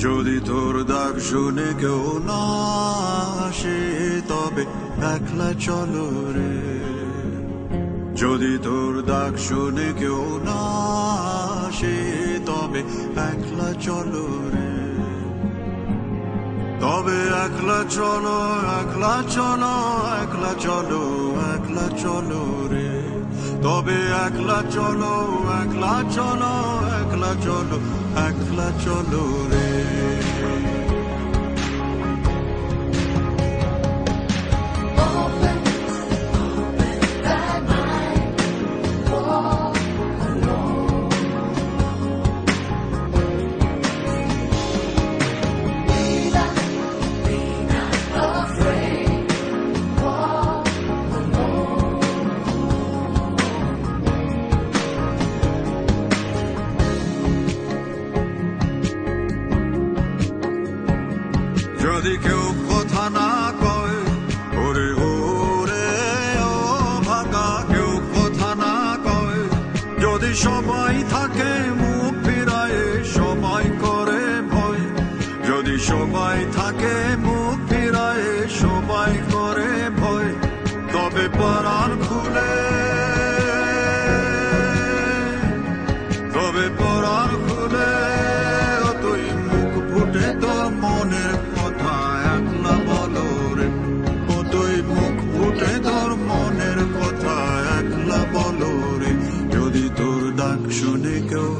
যদি তোর ডাক শুনে কেউ না আসে তবে একলা চলো রে। যদি তোর ডাক শুনে কেউ না আসে তবে একলা চলো রে। তবে একলা চলো, একলা চলো, একলা চলো, একলা চলো রে। তবে একলা চলো, একলা চলো, একলা চলো, একলা চলো রে। যদি কেউ কথা না কয় ওরে ওরে ও ভাগা, কেউ কথা না কয়, যদি সবাই থাকে মুখ ফিরায় সবাই করে ভয়। যদি সবাই থাকে মুখ ফিরায় সবাই করে ভয়, তবে পরাণ খুলে, তবে পরাণ খুলে তুই মুখ ফুটে তোর মনের কথা একলা বলো রে। ও তুই মুখ ফুটে তোর মনের কথা একলা বলো রে। যদি তোর ডাক শুনে কেউ